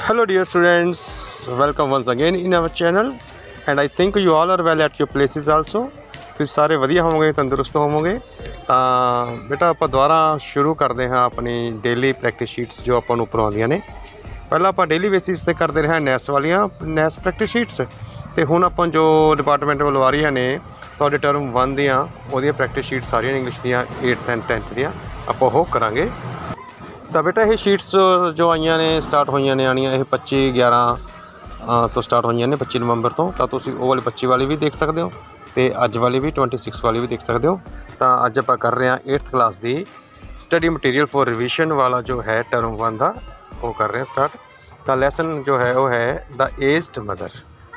Hello dear students, welcome once again in our channel and I think you all are well at your places also। ਤੁਸੀਂ ਸਾਰੇ ਵਧੀਆ ਹੋਵੋਗੇ, ਤੰਦਰੁਸਤ ਹੋਵੋਗੇ। ਤਾਂ ਬੇਟਾ ਆਪਾਂ ਦੁਬਾਰਾ ਸ਼ੁਰੂ ਕਰਦੇ ਹਾਂ ਆਪਣੀ ਡੇਲੀ ਪ੍ਰੈਕਟਿਸ ਸ਼ੀਟਸ ਜੋ ਆਪਾਂ ਨੂੰ ਉੱਪਰੋਂ ਆਉਂਦੀਆਂ ਨੇ। ਪਹਿਲਾਂ ਆਪਾਂ ਡੇਲੀ ਬੇਸਿਸ 'ਤੇ ਕਰਦੇ ਰਹੇ ਨੈਸ ਵਾਲੀਆਂ ਨੈਸ ਪ੍ਰੈਕਟਿਸ ਸ਼ੀਟਸ, ਅਤੇ ਹੁਣ ਆਪਾਂ ਜੋ ਡਿਪਾਰਟਮੈਂਟ ਵੱਲੋਂ ਆ ਰਹੀਆਂ ਨੇ ਤੁਹਾਡੇ ਟਰਮ 1 ਦੀਆਂ ਉਹਦੀਆਂ ਪ੍ਰੈਕਟਿਸ ਸ਼ੀਟ ਸਾਰੀਆਂ ਇੰਗਲਿਸ਼ ਦੀਆਂ 8th and 10th ਦੀਆਂ ਆਪਾਂ ਉਹ ਕਰਾਂਗੇ। ਤਾਂ ਬੇਟਾ ਇਹ ਸ਼ੀਟਸ ਜੋ ਆਈਆਂ ਨੇ ਸਟਾਰਟ ਹੋਈਆਂ ਨੇ ਆਉਣੀਆਂ, ਇਹ 25/11 ਤੋਂ ਸਟਾਰਟ ਹੋਈਆਂ ਨੇ, 25 ਨਵੰਬਰ ਤੋਂ। ਤਾਂ ਤੁਸੀਂ ਉਹ ਵਾਲੀ 25 ਵਾਲੀ ਵੀ ਦੇਖ ਸਕਦੇ ਹੋ ਅਤੇ ਅੱਜ ਵਾਲੀ ਵੀ 26 ਵਾਲੀ ਵੀ ਦੇਖ ਸਕਦੇ ਹੋ। ਤਾਂ ਅੱਜ ਆਪਾਂ ਕਰ ਰਹੇ ਹਾਂ 8th class the study material for revision ਵਾਲਾ ਜੋ ਹੈ ਟਰਮ 1 ਦਾ, ਉਹ ਕਰ ਰਹੇ ਹਾਂ ਸਟਾਰਟ। ਤਾਂ ਲੈਸਨ ਜੋ ਹੈ ਉਹ ਹੈ ਦ ਏਜਡ ਮਦਰ।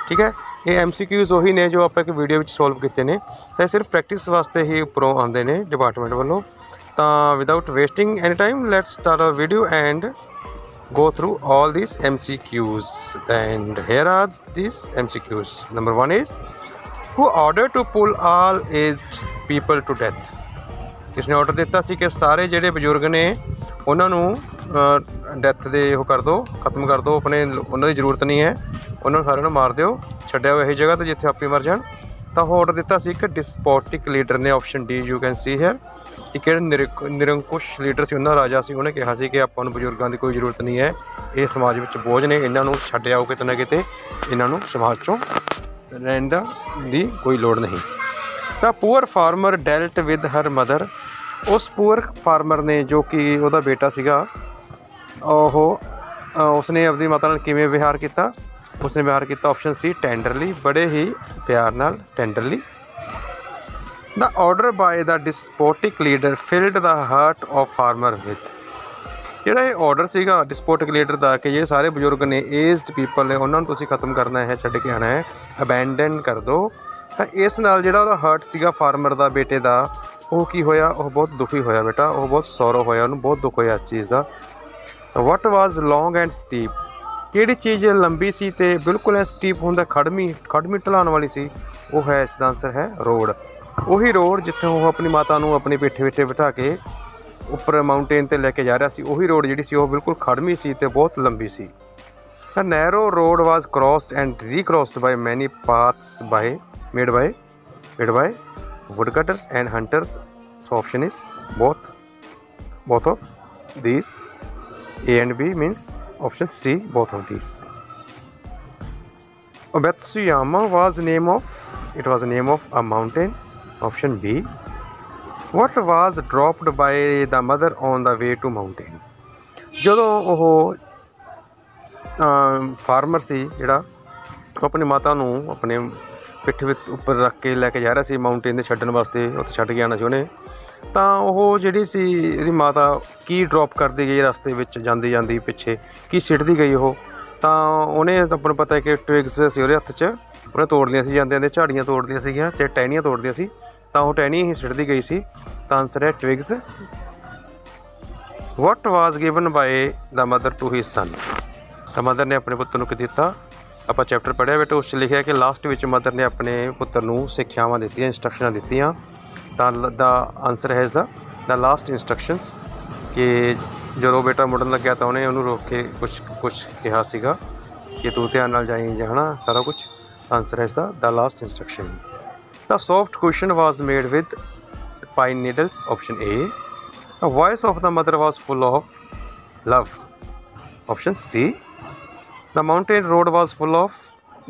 ਠੀਕ ਹੈ, ਇਹ MCQs ਉਹੀ ਨੇ ਜੋ ਆਪਾਂ ਇੱਕ ਵੀਡੀਓ ਵਿੱਚ ਸੋਲਵ ਕੀਤੇ ਨੇ, ਤਾਂ ਇਹ ਸਿਰਫ ਪ੍ਰੈਕਟਿਸ ਵਾਸਤੇ ਹੀ ਉੱਪਰੋਂ ਆਉਂਦੇ ਨੇ ਡਿਪਾਰਟਮੈਂਟ ਵੱਲੋਂ। ਤਾਂ without wasting any time let's start a video and go through all these MCQs and here are these MCQs. Number 1 is who ordered to pull all aged people to death। ਕਿਸਨੇ order ਦਿੱਤਾ ਸੀ ਕਿ ਸਾਰੇ ਜਿਹੜੇ ਬਜ਼ੁਰਗ ਨੇ ਉਹਨਾਂ ਨੂੰ death ਦੇ ਉਹ ਕਰ ਦਿਓ, ਖਤਮ ਕਰ ਦਿਓ, ਆਪਣੇ ਉਹਨਾਂ ਦੀ ਜ਼ਰੂਰਤ ਨਹੀਂ ਹੈ, ਉਹਨਾਂ ਨੂੰ ਸਾਰਿਆਂ ਨੂੰ ਮਾਰ ਦਿਓ, ਛੱਡਿਆ ਇਹੀ ਜਗ੍ਹਾ 'ਤੇ ਜਿੱਥੇ ਆਪੇ ਮਰ ਜਾਣ। ਤਾਂ ਉਹ ਆਰਡਰ ਦਿੱਤਾ ਸੀ ਇੱਕ ਡਿਸਪੋਟਿਕ ਲੀਡਰ ਨੇ, option D you can see here. ਇੱਕ ਜਿਹੜਾ ਨਿਰੰਕੁਸ਼ ਲੀਡਰ ਸੀ, ਉਹਨਾਂ ਰਾਜਾ ਸੀ, ਉਹਨੇ ਕਿਹਾ ਸੀ ਕਿ ਆਪਾਂ ਨੂੰ ਬਜ਼ੁਰਗਾਂ ਦੀ ਕੋਈ ਜ਼ਰੂਰਤ ਨਹੀਂ ਹੈ, ਇਹ ਸਮਾਜ ਵਿੱਚ ਬੋਝ ਨੇ, ਇਹਨਾਂ ਨੂੰ ਛੱਡ ਆਓ ਕਿਤੇ ਨਾ ਕਿਤੇ, ਇਹਨਾਂ ਨੂੰ ਸਮਾਜ 'ਚੋਂ ਰਹਿਣ ਦੀ ਕੋਈ ਲੋੜ ਨਹੀਂ। ਤਾਂ poor farmer dwelt with her mother. ਉਸ ਪੂਅਰ ਫਾਰਮਰ ਨੇ ਜੋ ਕਿ ਉਹਦਾ ਬੇਟਾ ਸੀਗਾ, ਉਸਨੇ ਆਪਣੀ ਮਾਤਾ ਨਾਲ ਕਿਵੇਂ ਵਿਹਾਰ ਕੀਤਾ? ਉਸਨੇ ਵਿਹਾਰ ਕੀਤਾ ਆਪਸ਼ਨ ਸੀ ਟੈਂਡਰਲੀ, ਬੜੇ ਹੀ ਪਿਆਰ ਨਾਲ, ਟੈਂਡਰਲੀ। The order by the despotic leader filled the heart of farmer with। ਜਿਹੜਾ ਇਹ ਆਰਡਰ ਸੀਗਾ ਡਿਸਪੋਟਿਕ ਲੀਡਰ ਦਾ ਕਿ ਜਿਹੜੇ ਸਾਰੇ ਬਜ਼ੁਰਗ ਨੇ, ਏਜਡ ਪੀਪਲ ਨੇ, ਉਹਨਾਂ ਨੂੰ ਤੁਸੀਂ ਖਤਮ ਕਰਨਾ ਹੈ, ਛੱਡ ਕੇ ਆਉਣਾ ਹੈ, ਅਬੈਂਡਨ ਕਰ ਦਿਓ। ਤਾਂ ਇਸ ਨਾਲ ਜਿਹੜਾ ਉਹਦਾ ਹਾਰਟ ਸੀਗਾ ਫਾਰਮਰ ਦਾ, ਬੇਟੇ ਦਾ, ਉਹ ਕੀ ਹੋਇਆ? ਉਹ ਬਹੁਤ ਦੁਖੀ ਹੋਇਆ ਬੇਟਾ, ਉਹ ਬਹੁਤ ਸੌਰੋ ਹੋਇਆ, ਉਹਨੂੰ ਬਹੁਤ ਦੁੱਖ ਹੋਇਆ ਇਸ ਚੀਜ਼ ਦਾ। ਵਟ ਵਾਜ਼ ਲੌਂਗ ਐਂਡ ਸਟੀਪ। ਕਿਹੜੀ ਚੀਜ਼ ਲੰਬੀ ਸੀ ਅਤੇ ਬਿਲਕੁਲ ਐ ਸਟੀਪ ਹੁੰਦਾ, ਖੜਮੀ ਢਲਾਣ ਵਾਲੀ ਸੀ? ਉਹ ਹੈ, ਇਸ ਦਾ ਆਨਸਰ ਹੈ ਰੋਡ। ਉਹੀ ਰੋਡ ਜਿੱਥੇ ਉਹ ਆਪਣੀ ਮਾਤਾ ਨੂੰ ਆਪਣੀ ਪਿੱਠ ਵਿੱਚ ਬਿਠਾ ਕੇ ਉੱਪਰ ਮਾਊਂਟੇਨ 'ਤੇ ਲੈ ਕੇ ਜਾ ਰਿਹਾ ਸੀ, ਉਹੀ ਰੋਡ ਜਿਹੜੀ ਸੀ ਉਹ ਬਿਲਕੁਲ ਖੜਮੀ ਸੀ ਅਤੇ ਬਹੁਤ ਲੰਬੀ ਸੀ। ਤਾਂ narrow road was crossed and recrossed by many paths made by wood cutters and hunters. So option is both of these, A and B means option C, both of these. Obetsuyama was name of a mountain, option B. What was dropped by the mother on the way to mountain। ਜਦੋਂ ਉਹ farmer ਸੀ ਜਿਹੜਾ, ਉਹ ਆਪਣੀ ਮਾਤਾ ਨੂੰ ਆਪਣੇ ਪਿੱਠ ਵਿੱਚ ਉੱਪਰ ਰੱਖ ਕੇ ਲੈ ਕੇ ਜਾ ਰਿਹਾ ਸੀ ਮਾਊਂਟੇਨ 'ਤੇ ਛੱਡਣ ਵਾਸਤੇ, ਉੱਥੇ ਛੱਡ ਕੇ ਆਉਣਾ ਸੀ ਉਹਨੇ। ਤਾਂ ਉਹ ਜਿਹੜੀ ਸੀ ਇਹਦੀ ਮਾਤਾ ਕੀ ਡਰੋਪ ਕਰਦੀ ਗਈ ਰਸਤੇ ਵਿੱਚ ਜਾਂਦੀ ਪਿੱਛੇ, ਕੀ ਸਿੱਟਦੀ ਗਈ ਉਹ? ਤਾਂ ਉਹਨੇ ਆਪਾਂ ਨੂੰ ਪਤਾ ਹੈ ਕਿ ਟਵਿਗਸ ਸੀ ਉਹਦੇ ਹੱਥ 'ਚ, ਉਹਨੇ ਤੋੜਦੀਆਂ ਸੀ, ਜਾਂਦੇ ਝਾੜੀਆਂ ਤੋੜਦੀਆਂ ਸੀਗੀਆਂ ਅਤੇ ਟਹਿਣੀਆਂ ਤੋੜਦੀਆਂ ਸੀ, ਤਾਂ ਉਹ ਟਹਿਣੀ ਹੀ ਸਿੱਟਦੀ ਗਈ ਸੀ। ਤਾਂ ਆਨਸਰ ਹੈ twigs. What was given by the mother to his son. ਤਾਂ ਮਦਰ ਨੇ ਆਪਣੇ ਪੁੱਤਰ ਨੂੰ ਕੀ ਦਿੱਤਾ? ਆਪਾਂ ਚੈਪਟਰ ਪੜ੍ਹਿਆ ਬੇਟਾ, ਉਸ 'ਚ ਲਿਖਿਆ ਕਿ ਲਾਸਟ ਵਿੱਚ ਮਦਰ ਨੇ ਆਪਣੇ ਪੁੱਤਰ ਨੂੰ ਸਿੱਖਿਆਵਾਂ ਦਿੱਤੀਆਂ, ਇੰਸਟਰਕਸ਼ਨਾਂ ਦਿੱਤੀਆਂ। ਤਾਂ ਦਾ ਆਨਸਰ ਹੈ ਇਸਦਾ ਦਾ ਲਾਸਟ ਇੰਸਟਰਕਸ਼ਨਸ, ਕਿ ਜਦੋਂ ਬੇਟਾ ਮੁੜਨ ਲੱਗਿਆ ਤਾਂ ਉਹਨੇ ਉਹਨੂੰ ਰੋਕ ਕੇ ਕੁਛ ਕਿਹਾ ਸੀਗਾ ਕਿ ਤੂੰ ਧਿਆਨ ਨਾਲ ਜਾਈ ਜਾਣਾ ਸਾਰਾ ਕੁਛ। ਆਨਸਰ ਹੈ ਇਸਦਾ the last instruction. The soft cushion was made with pine needles, option A. The voice of the mother was full of love, option C. The mountain road was full of,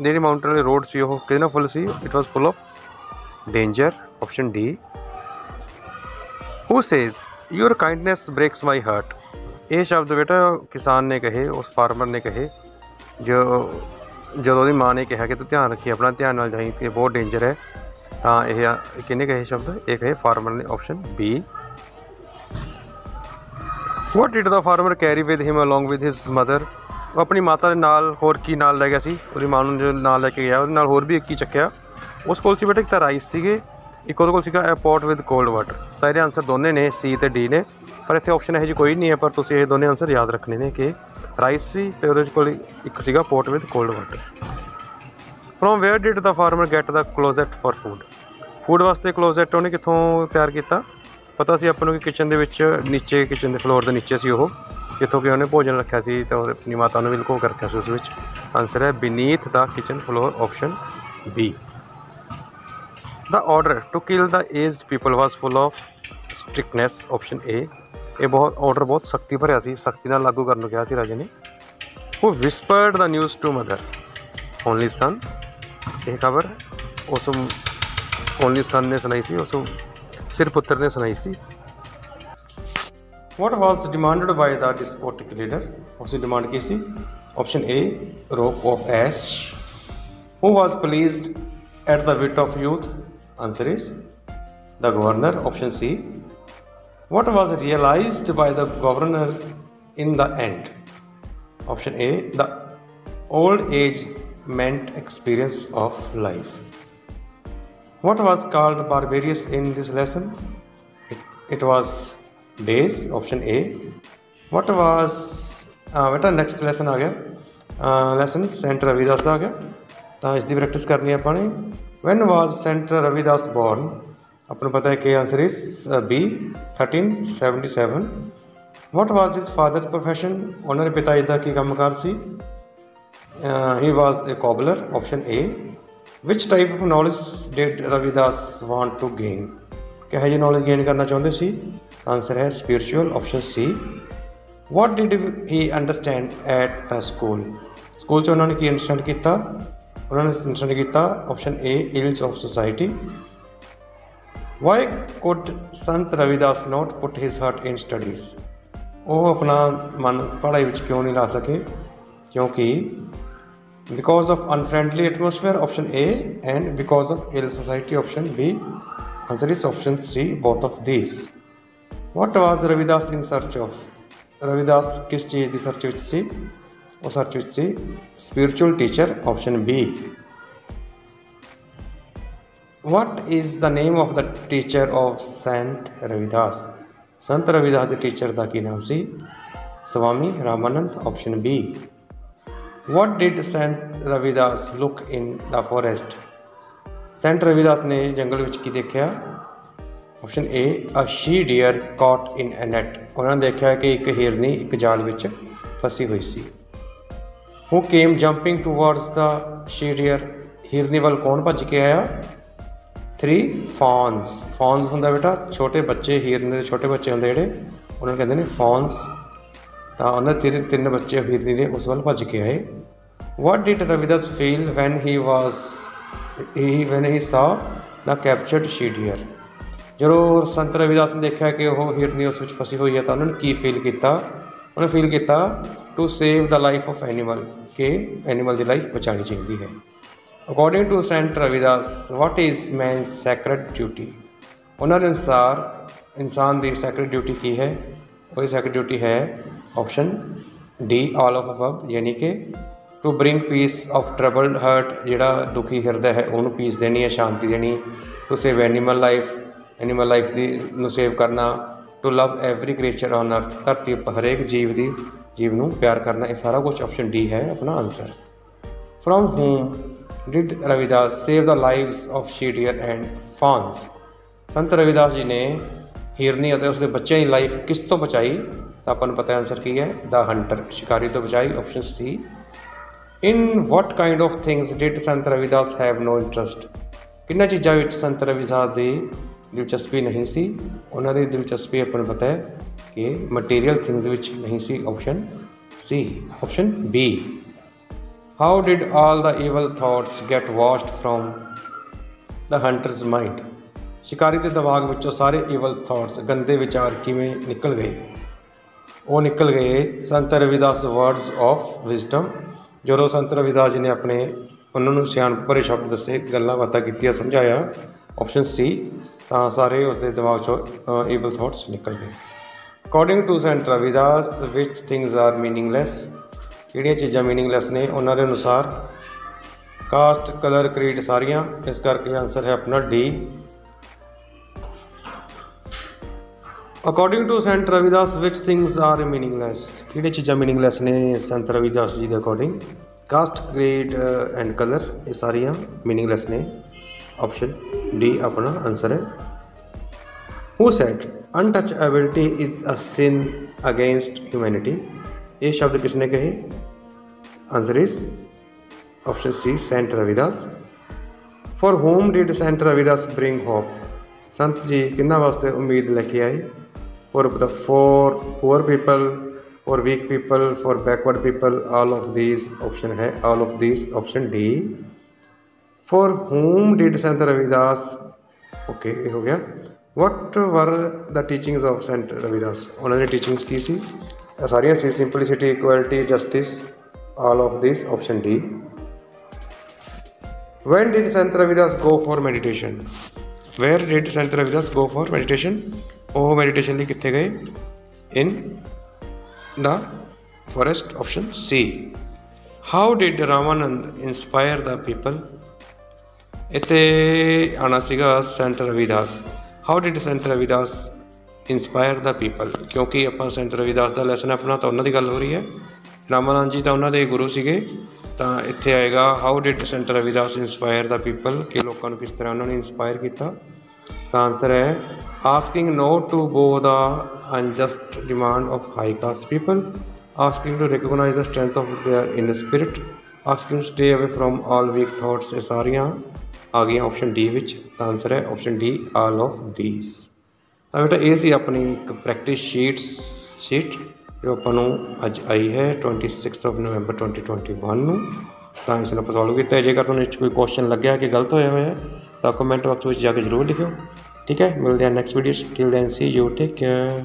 ਜਿਹੜੀ mountain ਵਾਲੀ road ਸੀ ਉਹ ਕਿਹਦੇ ਨਾਲ full ਸੀ? It was full of danger, option D. Who says your kindness breaks my heart. ਇਹ ਸ਼ਬਦ ਬੇਟਾ ਕਿਸਾਨ ਨੇ ਕਹੇ, ਉਸ ਫਾਰਮਰ ਨੇ ਕਹੇ, ਜਦੋਂ ਉਹਦੀ ਮਾਂ ਨੇ ਕਿਹਾ ਕਿ ਤੂੰ ਧਿਆਨ ਰੱਖੀ, ਆਪਣਾ ਧਿਆਨ ਨਾਲ ਜਾਈਂ, ਕਿ ਬਹੁਤ ਡੇਂਜਰ ਹੈ। ਤਾਂ ਇਹ ਕਿਹਨੇ ਕਹੇ ਸ਼ਬਦ? ਇਹ ਕਹੇ ਫਾਰਮਰ ਨੇ, option B. What did the farmer carry with him along with his mother. ਉਹ ਆਪਣੀ ਮਾਤਾ ਦੇ ਨਾਲ ਹੋਰ ਕੀ ਨਾਲ ਲੈ ਗਿਆ ਸੀ? ਉਹਦੀ ਮਾਂ ਨੂੰ ਜੋ ਨਾਲ ਲੈ ਕੇ ਗਿਆ, ਉਹਦੇ ਨਾਲ ਹੋਰ ਵੀ ਇੱਕ ਹੀ ਚੱਕਿਆ। ਉਸ ਕੋਲ ਸੀ ਬੇਟਾ ਇੱਕ ਤਾਂ ਰਾਈਸ ਸੀਗੇ, ਇੱਕ ਉਹਦੇ ਕੋਲ ਸੀਗਾ ਅ ਪੋਟ ਵਿਦ ਕੋਲਡ ਵਾਟਰ। ਤਾਂ ਇਹਦੇ ਆਨਸਰ ਦੋਨੇ ਨੇ, ਸੀ ਅਤੇ ਡੀ ਨੇ, ਪਰ ਇੱਥੇ ਆਪਸ਼ਨ ਇਹੋ ਜਿਹੀ ਕੋਈ ਨਹੀਂ ਹੈ, ਪਰ ਤੁਸੀਂ ਇਹ ਦੋਨੇ ਆਨਸਰ ਯਾਦ ਰੱਖਣੇ ਨੇ ਕਿ ਰਾਈਸ ਸੀ ਅਤੇ ਉਹਦੇ ਕੋਲ ਇੱਕ ਸੀਗਾ pot with cold water. From wear did the farmer get the ਕਲੋਜ਼ਟ for food ਵਾਸਤੇ ਕਲੋਜ਼ਟ ਉਹਨੇ ਕਿੱਥੋਂ ਤਿਆਰ ਕੀਤਾ? ਪਤਾ ਸੀ ਆਪਾਂ ਨੂੰ ਕਿ ਕਿਚਨ ਦੇ ਵਿੱਚ ਨੀਚੇ, ਕਿਚਨ ਦੇ ਫਲੋਰ ਦੇ ਨੀਚੇ ਸੀ ਉਹ। ਜਿੱਥੋਂ ਕਿ ਉਹਨੇ ਭੋਜਨ ਰੱਖਿਆ ਸੀ ਤੇ ਉਹਦੇ ਆਪਣੀ ਮਾਤਾ ਨੂੰ ਵੀ ਲੁਕੋ ਕੇ ਰੱਖਿਆ ਸੀ ਉਸ ਵਿੱਚ। ਆਨਸਰ ਹੈ beneath the kitchen floor, option B. The order to kill the aged people was full of strictness, option A. ਇਹ ਬਹੁਤ ਆਰਡਰ ਬਹੁਤ ਸਖਤੀ ਭਰਿਆ ਸੀ, ਸਖਤੀ ਨਾਲ ਲਾਗੂ ਕਰਨ ਨੂੰ ਕਿਹਾ ਸੀ ਰਾਜੇ ਨੇ। Who whispered the news to mother, only son. ਇਹ ਖਬਰ ਉਸ ਓਨਲੀ ਸਨ ਨੇ ਸੁਣਾਈ ਸੀ, ਉਸ ਸਿਰਫ ਪੁੱਤਰ ਨੇ ਸੁਣਾਈ ਸੀ। What was demanded by the despotic leader? ਉਸ ਦੀ demand Ki C? Option A rope of ash. Who was pleased at the wit of youth? Answer is the governor, option C. What was realized by the governor in the end? Option A, the old age meant experience of life. What was called barbarous in this lesson? It was days, option A. What was बेटा next lesson आ गया lesson Saint Ravidas ਦਾ आ गया, ਤਾਂ ਇਸ ਦੀ practice ਕਰਨੀ ਆਪਾਂ ਨੇ। When was Saint Ravidas born? ਆਪਾਂ ਨੂੰ ਪਤਾ ਹੈ ਕਿ answer is B 1377। What was his father's profession? ਉਹਨਾਂ ਦੇ ਪਿਤਾ ਜੀ ਦਾ ਕੀ ਕੰਮਕਾਰ ਸੀ? He was a cobbler, option A. Which type of knowledge did Ravidas want to gain? ਕਿਹੋ ਜਿਹੀ ਨੌਲੇਜ ਗੇਨ ਕਰਨਾ ਚਾਹੁੰਦੇ ਸੀ? ਆਨਸਰ ਹੈ spiritual, option C. What did he understand at the school? School 'ਚ ਉਹਨਾਂ ਨੇ ਕੀ ਅੰਡਰਸਟੈਂਡ ਕੀਤਾ? ਉਹਨਾਂ ਨੇ ਅੰਡਰਸਟੈਂਡ ਕੀਤਾ option A ills of society. Why could Sant Ravidas not put his heart in studies? ਉਹ ਆਪਣਾ ਮਨ ਪੜ੍ਹਾਈ ਵਿੱਚ ਕਿਉਂ ਨਹੀਂ ਲਾ ਸਕੇ? ਕਿਉਂਕਿ because of unfriendly atmosphere, option A, and because of ill society, option B. Answer is option C, both of these. What was Ravidas in search of? Ravidas ਕਿਸ ਚੀਜ਼ ਦੀ ਸਰਚ ਵਿੱਚ ਸੀ? ਉਹ ਸਰਚ ਵਿੱਚ ਸੀ spiritual teacher, option B. What is the name of the teacher of Saint Ravidas? Sant Ravidas ਦੇ teacher ਦਾ ਕੀ ਨਾਮ ਸੀ? Swami Ramanand, option B. What did Saint Ravidas look in the forest? Saint Ravidas ਨੇ ਜੰਗਲ ਵਿੱਚ ਕੀ ਦੇਖਿਆ? Option A a she deer caught in ਐ ਨੈਟ। ਉਹਨਾਂ ਨੇ ਦੇਖਿਆ ਕਿ ਇੱਕ ਹਿਰਨੀ ਇੱਕ ਜਾਲ ਵਿੱਚ ਫਸੀ ਹੋਈ ਸੀ। ਹੂ ਕੇਮ ਜੰਪਿੰਗ ਟੂਵਰਡਸ ਦ ਸ਼ੀ ਡੀਅਰ? ਹਿਰਨੀ ਵੱਲ ਕੌਣ ਭੱਜ ਕੇ ਆਇਆ? 3 ਫੌਨਸ। ਫੌਨਸ ਹੁੰਦਾ ਬੇਟਾ ਛੋਟੇ ਬੱਚੇ, ਹਿਰਨੀ ਦੇ ਛੋਟੇ ਬੱਚੇ ਹੁੰਦੇ ਜਿਹੜੇ, ਉਹਨਾਂ ਨੂੰ ਕਹਿੰਦੇ ਨੇ ਫੌਨਸ। ਤਾਂ ਉਹਨਾਂ ਦੇ 3 ਬੱਚੇ ਹਿਰਨੀ ਦੇ ਉਸ ਵੱਲ ਭੱਜ ਕੇ ਆਏ। What did Ravidas feel van ਹੀ ਸਾ ਦ ਕੈਪਚਰਡ ਸ਼ੀ ਡੀਅਰ? ਜਦੋਂ ਸੰਤ ਰਵੀਦਾਸ ਨੇ ਦੇਖਿਆ ਕਿ ਉਹ ਹਿਰਨੀ ਉਸ ਵਿੱਚ ਫਸੀ ਹੋਈ ਹੈ ਤਾਂ ਉਹਨਾਂ ਨੇ ਕੀ ਫੀਲ ਕੀਤਾ? ਉਹਨੇ ਫੀਲ ਕੀਤਾ to save the life of animal, ਕਿ ਐਨੀਮਲ ਦੀ ਲਾਈਫ ਬਚਾਉਣੀ ਚਾਹੀਦੀ ਹੈ। According to Saint Ravidas what is man's sacred duty? ਉਹਨਾਂ ਦੇ ਅਨੁਸਾਰ ਇਨਸਾਨ ਦੀ ਸੈਕਰਡ ਡਿਊਟੀ ਕੀ ਹੈ? ਉਹਦੀ ਸੈਕਰਡ ਡਿਊਟੀ ਹੈ option D all of above, ਯਾਨੀ ਕਿ to Warring piece of ਟਰਬਲਡ heart, ਜਿਹੜਾ ਦੁਖੀ ਹਿਰਦਾ ਹੈ ਉਹਨੂੰ ਪੀਸ ਦੇਣੀ ਹੈ, ਸ਼ਾਂਤੀ ਦੇਣੀ। ਟੂ ਸੇਵ ਐਨੀਮਲ ਲਾਈਫ ਦੀ ਨੂੰ ਸੇਵ ਕਰਨਾ। ਟੂ ਲਵ ਐਵਰੀ ਕ੍ਰੀਏਚਰ ਔਨ ਅਰਥ, ਧਰਤੀ ਉੱਪਰ ਹਰੇਕ ਜੀਵ ਨੂੰ ਪਿਆਰ ਕਰਨਾ। ਇਹ ਸਾਰਾ ਕੁਛ ਆਪਸ਼ਨ ਡੀ ਹੈ ਆਪਣਾ answer. From whom did Ravidas save the lives of she deer and fawns? Sant Ravidas ਜੀ ਨੇ ਹਿਰਨੀ ਅਤੇ ਉਸਦੇ ਬੱਚਿਆਂ ਦੀ ਲਾਈਫ ਕਿਸ ਤੋਂ ਬਚਾਈ? ਤਾਂ ਆਪਾਂ ਨੂੰ ਪਤਾ ਆਨਸਰ ਕੀ ਹੈ? ਦ ਹੰਟਰ, ਸ਼ਿਕਾਰੀ ਤੋਂ ਬਚਾਈ, option C. In what kind of things did Sant Ravidas have no interest? ਕਿੰਨਾਂ ਚੀਜ਼ਾਂ ਵਿੱਚ ਸੰਤ ਰਵੀਦਾਸ ਦੀ ਦਿਲਚਸਪੀ ਨਹੀਂ ਸੀ? ਉਹਨਾਂ ਦੀ ਦਿਲਚਸਪੀ ਆਪਾਂ ਨੂੰ ਪਤਾ ਹੈ ਕਿ ਮਟੀਰੀਅਲ ਥਿੰਗਸ ਵਿੱਚ ਨਹੀਂ ਸੀ, option C, option B. How did all the evil thoughts get washed from the hunter's mind? ਸ਼ਿਕਾਰੀ ਦੇ ਦਿਮਾਗ ਵਿੱਚੋਂ ਸਾਰੇ ਈਵਲ ਥਾਟਸ, ਗੰਦੇ ਵਿਚਾਰ ਕਿਵੇਂ ਨਿਕਲ ਗਏ? ਉਹ ਨਿਕਲ ਗਏ ਸੰਤ ਰਵੀਦਾਸ ਵਰਡਸ ਆਫ ਵਿਜ਼ਡਮ। ਜਦੋਂ ਸੰਤ ਰਵੀਦਾਸ ਜੀ ਨੇ ਉਹਨਾਂ ਨੂੰ ਸਿਆਣਪ ਭਰੇ ਸ਼ਬਦ ਦੱਸੇ, ਗੱਲਾਂ ਬਾਤਾਂ ਕੀਤੀਆਂ, ਸਮਝਾਇਆ, ਆਪਸ਼ਨ ਸੀ। ਤਾਂ ਸਾਰੇ ਉਸਦੇ ਦਿਮਾਗ 'ਚੋਂ ਈਵਲ ਥਾਟਸ ਨਿਕਲ ਗਏ। According to Saint Ravidas which things are meaningless? ਕਿਹੜੀਆਂ ਚੀਜ਼ਾਂ ਮੀਨਿੰਗਲੈਸ ਨੇ ਉਹਨਾਂ ਦੇ ਅਨੁਸਾਰ? ਕਾਸਟ, ਕਲਰ, ਕ੍ਰੀਡ, ਸਾਰੀਆਂ। ਇਸ ਕਰਕੇ ਆਨਸਰ ਹੈ ਆਪਣਾ D. According to Saint Ravidas which things are meaningless? ਕਿਹੜੀਆਂ ਚੀਜ਼ਾਂ ਮੀਨਿੰਗਲੈਸ ਨੇ ਸੰਤ ਰਵੀਦਾਸ ਜੀ ਦੇ according? Caste, creed and colour, ਇਹ ਸਾਰੀਆਂ ਮੀਨਿੰਗਲੈਸ ਨੇ, ਆਪਸ਼ਨ ਡੀ ਆਪਣਾ ਆਨਸਰ ਹੈ। Who said untouchability is a sin against humanity, ये शब्द किसने कहे? Answer is option C Saint Ravidas. For whom did Saint Ravidas bring hope, Sant ji किन्ना वास्ते उम्मीद लेके आए? For poor people, for weak people, for backward people, all of these option है, all of these option D. For whom did Saint Ravidas, okay ये हो गया। What were the teachings of Saint Ravidas, उन्होंने टीचिंग्स की सी सारियां सी, simplicity, equality, justice, all of this option D. When did Sant Ravidas go for meditation? Where did Sant Ravidas go for meditation? ਉਹ meditation ਲਈ ਕਿੱਥੇ ਗਏ? In the forest, option C. How did Ramanand inspire the people? ਇੱਥੇ ਆਣਾ ਸੀਗਾ Sant Ravidas. How did Sant Ravidas inspire the people? ਕਿਉਂਕਿ ਆਪਾਂ Sant Ravidas ਦਾ lesson ਆਪਣਾ ਤਾਂ ਉਹਨਾਂ ਦੀ ਗੱਲ ਹੋ ਰਹੀ ਹੈ, ਰਾਮਾਨੰਦ ਜੀ ਤਾਂ ਉਹਨਾਂ ਦੇ ਗੁਰੂ ਸੀਗੇ। ਤਾਂ ਇੱਥੇ ਆਏਗਾ how did saint Ravidas inspire the people, ਕਿ ਲੋਕਾਂ ਨੂੰ ਕਿਸ ਤਰ੍ਹਾਂ ਉਹਨਾਂ ਨੇ ਇੰਸਪਾਇਰ ਕੀਤਾ। ਤਾਂ ਆਨਸਰ ਹੈ asking no to bow the unjust demand of high caste people, asking to recognise the strength of their inner spirit, asking to stay away from all weak thoughts. ਇਹ ਸਾਰੀਆਂ ਆ ਗਈਆਂ ਆਪਸ਼ਨ ਡੀ ਵਿੱਚ। ਤਾਂ answer ਹੈ option D all of ਦੀਸ। ਤਾਂ ਬੇਟਾ ਇਹ ਸੀ ਆਪਣੀ ਇੱਕ ਪ੍ਰੈਕਟਿਸ ਸ਼ੀਟ ਜੋ ਆਪਾਂ ਨੂੰ ਅੱਜ ਆਈ ਹੈ 26 ਨਵੰਬਰ 2021 ਨੂੰ। ਤਾਂ ਇਸ ਨੂੰ ਆਪਾਂ ਸੋਲਵ ਕੀਤਾ। ਜੇਕਰ ਤੁਹਾਨੂੰ ਇਸ 'ਚ ਕੋਈ ਕੁਐਸਚਨ ਲੱਗਿਆ ਕਿ ਗਲਤ ਹੋਇਆ ਹੋਇਆ ਤਾਂ ਕਮੈਂਟ ਬਾਕਸ ਵਿੱਚ ਜਾ ਕੇ ਜ਼ਰੂਰ ਲਿਖਿਓ। ਠੀਕ ਹੈ, ਮਿਲਦੇ ਹਾਂ next video. Till then see you, take care.